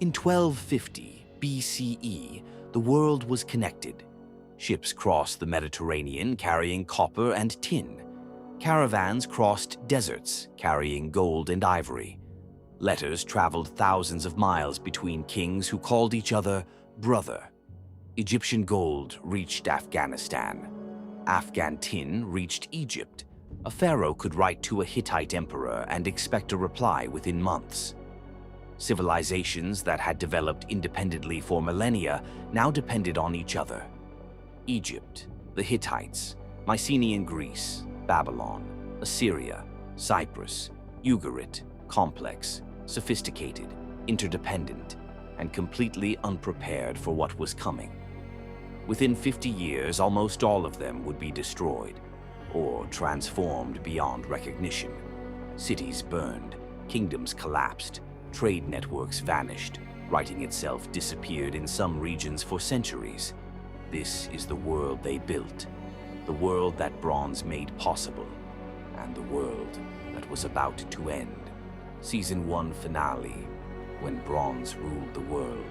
In 1250 BCE, the world was connected. Ships crossed the Mediterranean carrying copper and tin. Caravans crossed deserts carrying gold and ivory. Letters traveled thousands of miles between kings who called each other brother. Egyptian gold reached Afghanistan. Afghan tin reached Egypt. A pharaoh could write to a Hittite emperor and expect a reply within months. Civilizations that had developed independently for millennia now depended on each other. Egypt, the Hittites, Mycenaean Greece, Babylon, Assyria, Cyprus, Ugarit, complex, sophisticated, interdependent, and completely unprepared for what was coming. Within 50 years, almost all of them would be destroyed or transformed beyond recognition. Cities burned, kingdoms collapsed, trade networks vanished, writing itself disappeared in some regions for centuries. This is the world they built, the world that bronze made possible, and the world that was about to end. Season 1 finale, when bronze ruled the world.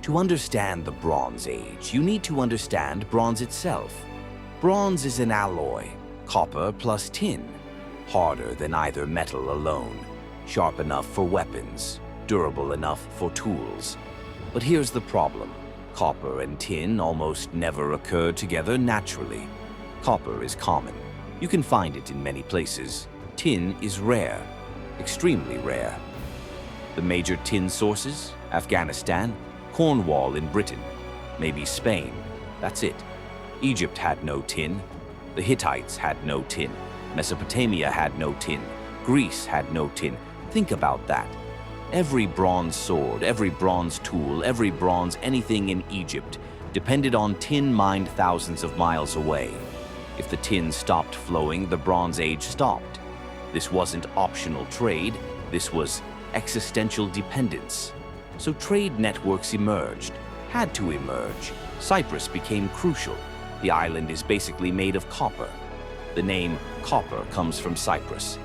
To understand the Bronze Age, you need to understand bronze itself. Bronze is an alloy, copper plus tin, harder than either metal alone, sharp enough for weapons, durable enough for tools. But here's the problem. Copper and tin almost never occur together naturally. Copper is common. You can find it in many places. Tin is rare, extremely rare. The major tin sources? Afghanistan, Cornwall in Britain, maybe Spain. That's it. Egypt had no tin. The Hittites had no tin. Mesopotamia had no tin. Greece had no tin. Think about that. Every bronze sword, every bronze tool, every bronze anything in Egypt depended on tin mined thousands of miles away. If the tin stopped flowing, the Bronze Age stopped. This wasn't optional trade, this was existential dependence. So trade networks emerged, had to emerge. Cyprus became crucial. The island is basically made of copper. The name copper comes from Cyprus.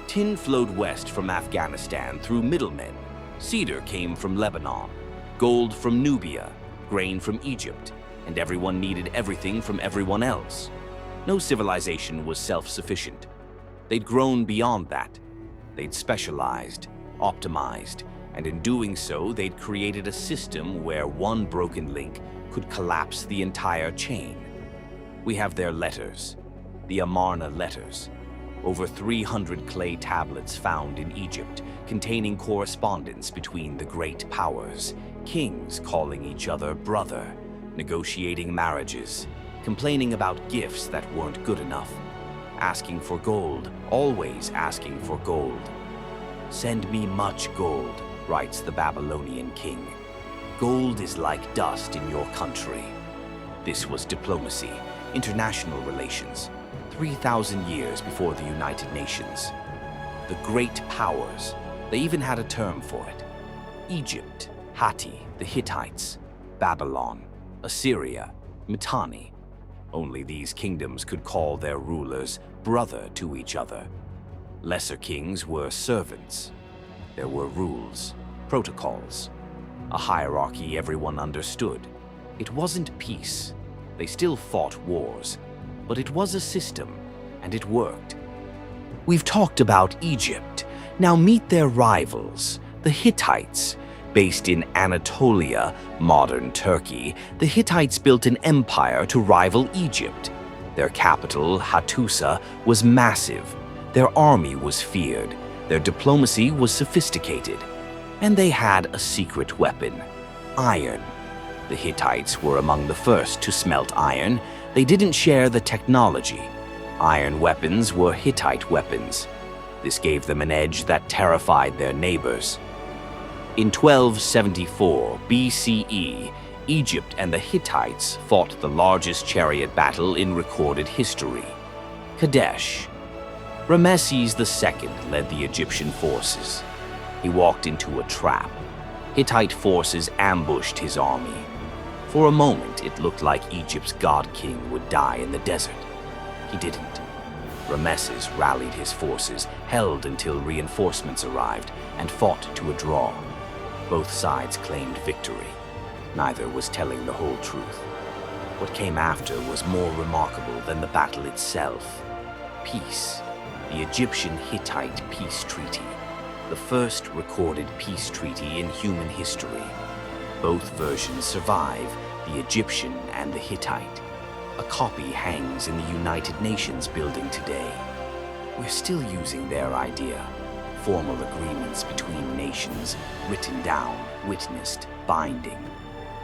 Tin flowed west from Afghanistan through middlemen. Cedar came from Lebanon, gold from Nubia, grain from Egypt, and everyone needed everything from everyone else. No civilization was self-sufficient. They'd grown beyond that. They'd specialized, optimized, and in doing so, they'd created a system where one broken link could collapse the entire chain. We have their letters, the Amarna Letters. Over 300 clay tablets found in Egypt, containing correspondence between the great powers, kings calling each other brother, negotiating marriages, complaining about gifts that weren't good enough, asking for gold, always asking for gold. "Send me much gold," writes the Babylonian king. "Gold is like dust in your country." This was diplomacy, international relations, 3,000 years before the United Nations. The great powers, they even had a term for it. Egypt, Hatti, the Hittites, Babylon, Assyria, Mitanni. Only these kingdoms could call their rulers brother to each other. Lesser kings were servants. There were rules, protocols, a hierarchy everyone understood. It wasn't peace. They still fought wars, but it was a system, and it worked. We've talked about Egypt. Now meet their rivals, the Hittites. Based in Anatolia, modern Turkey, the Hittites built an empire to rival Egypt. Their capital, Hattusa, was massive. Their army was feared. Their diplomacy was sophisticated. And they had a secret weapon, iron. The Hittites were among the first to smelt iron. They didn't share the technology. Iron weapons were Hittite weapons. This gave them an edge that terrified their neighbors. In 1274 BCE, Egypt and the Hittites fought the largest chariot battle in recorded history, Kadesh. Ramesses II led the Egyptian forces. He walked into a trap. Hittite forces ambushed his army. For a moment, it looked like Egypt's god king would die in the desert. He didn't. Rameses rallied his forces, held until reinforcements arrived, and fought to a draw. Both sides claimed victory. Neither was telling the whole truth. What came after was more remarkable than the battle itself. Peace. The Egyptian-Hittite peace treaty. The first recorded peace treaty in human history. Both versions survive, the Egyptian and the Hittite. A copy hangs in the United Nations building today. We're still using their idea. Formal agreements between nations, written down, witnessed, binding.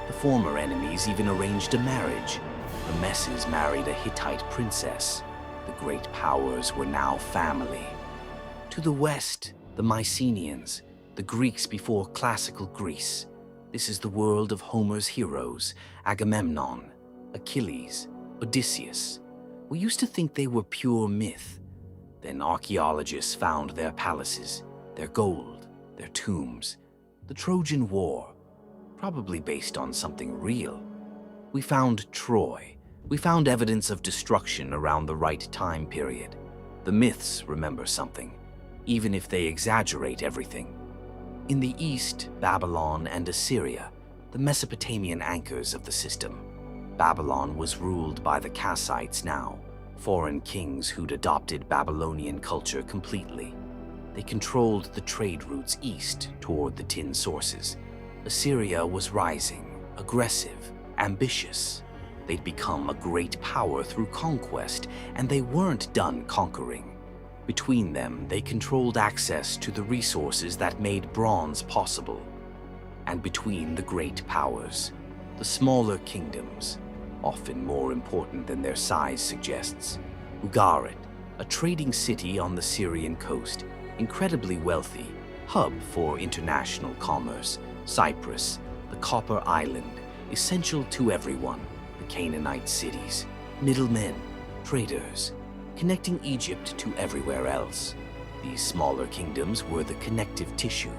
The former enemies even arranged a marriage. Rameses married a Hittite princess. The great powers were now family. To the west, the Mycenaeans, the Greeks before classical Greece. This is the world of Homer's heroes, Agamemnon, Achilles, Odysseus. We used to think they were pure myth. Then archaeologists found their palaces, their gold, their tombs. The Trojan War, probably based on something real. We found Troy. We found evidence of destruction around the right time period. The myths remember something, even if they exaggerate everything. In the east, Babylon and Assyria, the Mesopotamian anchors of the system. Babylon was ruled by the Kassites now, foreign kings who'd adopted Babylonian culture completely. They controlled the trade routes east toward the tin sources. Assyria was rising, aggressive, ambitious. They'd become a great power through conquest, and they weren't done conquering. Between them, they controlled access to the resources that made bronze possible. And between the great powers, the smaller kingdoms, often more important than their size suggests. Ugarit, a trading city on the Syrian coast, incredibly wealthy, hub for international commerce. Cyprus, the Copper Island, essential to everyone. The Canaanite cities, middlemen, traders, connecting Egypt to everywhere else. These smaller kingdoms were the connective tissue,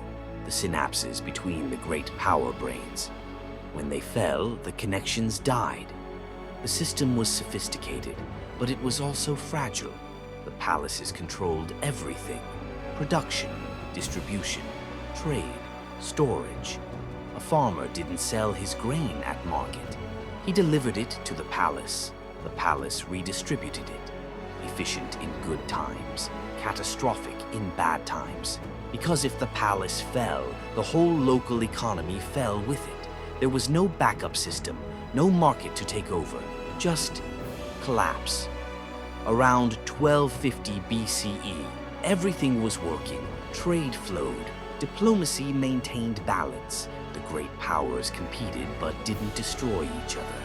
the synapses between the great power brains. When they fell, the connections died. The system was sophisticated, but it was also fragile. The palaces controlled everything: production, distribution, trade, storage. A farmer didn't sell his grain at market. He delivered it to the palace. The palace redistributed it. Efficient in good times, catastrophic in bad times. Because if the palace fell, the whole local economy fell with it. There was no backup system, no market to take over, just collapse. Around 1250 BCE, everything was working, trade flowed, diplomacy maintained balance. The great powers competed but didn't destroy each other.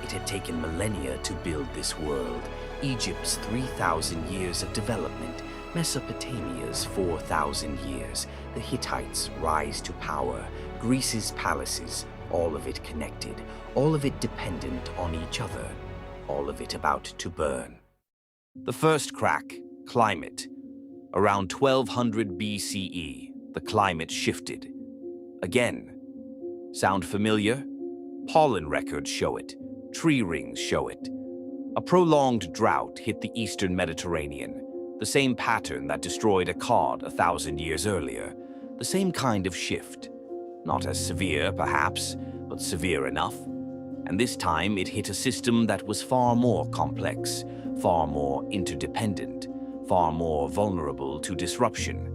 It had taken millennia to build this world. Egypt's 3,000 years of development, Mesopotamia's 4,000 years, the Hittites' rise to power, Greece's palaces, all of it connected, all of it dependent on each other, all of it about to burn. The first crack, climate. Around 1200 BCE, the climate shifted. Again. Sound familiar? Pollen records show it. Tree rings show it. A prolonged drought hit the eastern Mediterranean, the same pattern that destroyed Akkad 1,000 years earlier, the same kind of shift. Not as severe, perhaps, but severe enough. And this time it hit a system that was far more complex, far more interdependent, far more vulnerable to disruption.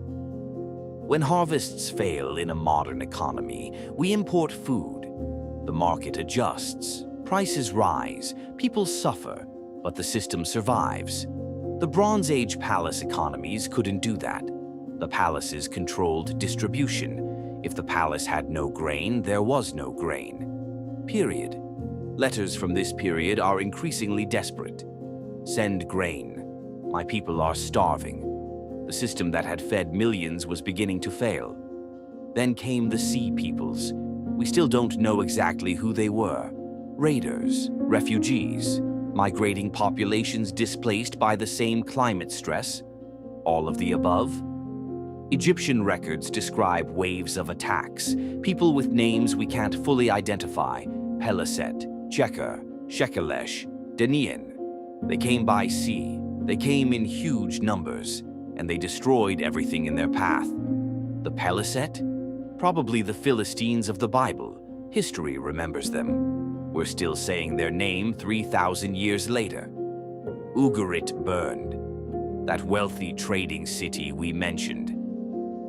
When harvests fail in a modern economy, we import food. The market adjusts, prices rise, people suffer, but the system survives. The Bronze Age palace economies couldn't do that. The palaces controlled distribution. If the palace had no grain, there was no grain. Period. Letters from this period are increasingly desperate. Send grain. My people are starving. The system that had fed millions was beginning to fail. Then came the Sea Peoples. We still don't know exactly who they were. Raiders, refugees, migrating populations displaced by the same climate stress. All of the above. Egyptian records describe waves of attacks, people with names we can't fully identify: Peleset, Cheker, Shekelesh, Denian. They came by sea, They came in huge numbers, and they destroyed everything in their path. The Peliset? Probably the Philistines of the Bible. History remembers them. We're still saying their name 3,000 years later. Ugarit burned. That wealthy trading city we mentioned.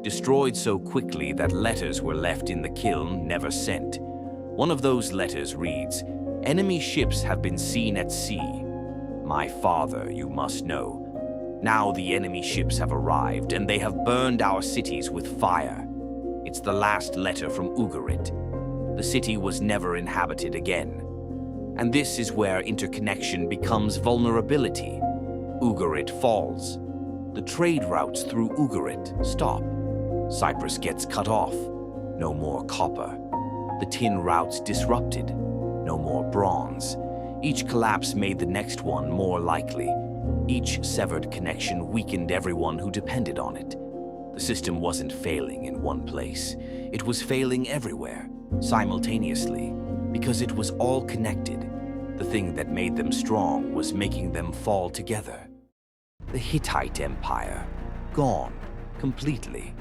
Destroyed so quickly that letters were left in the kiln, never sent. One of those letters reads, "Enemy ships have been seen at sea. My father, you must know. Now the enemy ships have arrived, and they have burned our cities with fire." It's the last letter from Ugarit. The city was never inhabited again. And this is where interconnection becomes vulnerability. Ugarit falls. The trade routes through Ugarit stop. Cyprus gets cut off. No more copper. The tin routes disrupted. No more bronze. Each collapse made the next one more likely. Each severed connection weakened everyone who depended on it. The system wasn't failing in one place. It was failing everywhere, simultaneously, because it was all connected. The thing that made them strong was making them fall together. The Hittite Empire, gone, completely.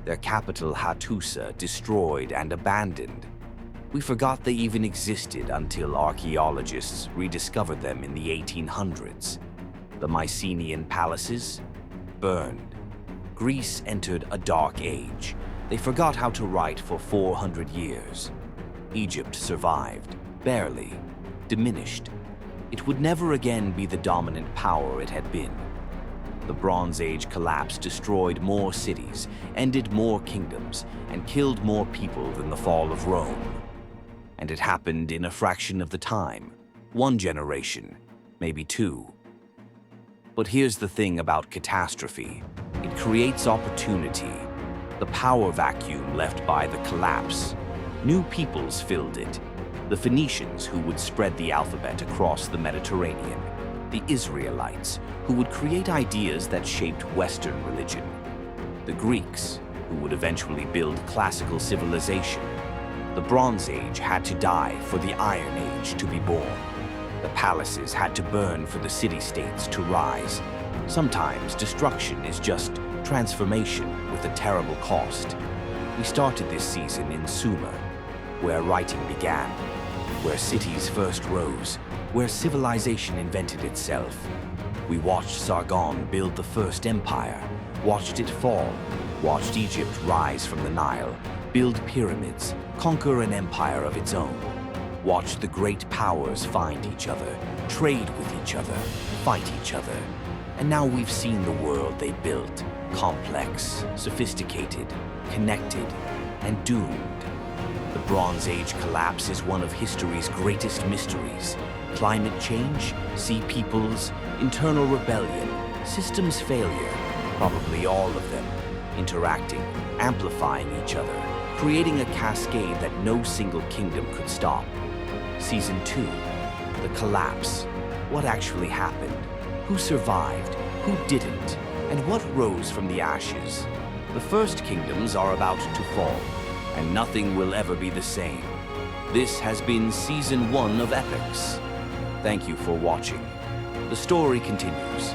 Their capital Hattusa destroyed and abandoned. We forgot they even existed until archaeologists rediscovered them in the 1800s. The Mycenaean palaces, burned. Greece entered a dark age. They forgot how to write for 400 years. Egypt survived, barely, diminished. It would never again be the dominant power it had been. The Bronze Age collapse destroyed more cities, ended more kingdoms, and killed more people than the fall of Rome. And it happened in a fraction of the time. One generation, maybe two. But here's the thing about catastrophe. It creates opportunity. The power vacuum left by the collapse. New peoples filled it. The Phoenicians, who would spread the alphabet across the Mediterranean. The Israelites, who would create ideas that shaped Western religion. The Greeks, who would eventually build classical civilization. The Bronze Age had to die for the Iron Age to be born. The palaces had to burn for the city-states to rise. Sometimes destruction is just transformation with a terrible cost. We started this season in Sumer, where writing began, where cities first rose, where civilization invented itself. We watched Sargon build the first empire, watched it fall, watched Egypt rise from the Nile, build pyramids, conquer an empire of its own. Watched the great powers find each other, trade with each other, fight each other. And now we've seen the world they built, complex, sophisticated, connected, and doomed. The Bronze Age collapse is one of history's greatest mysteries. Climate change, sea peoples, internal rebellion, systems failure, probably all of them, interacting, amplifying each other, creating a cascade that no single kingdom could stop. Season 2, the collapse. What actually happened? Who survived? Who didn't? And what rose from the ashes? The first kingdoms are about to fall, and nothing will ever be the same. This has been Season 1 of Epochs. Thank you for watching. The story continues.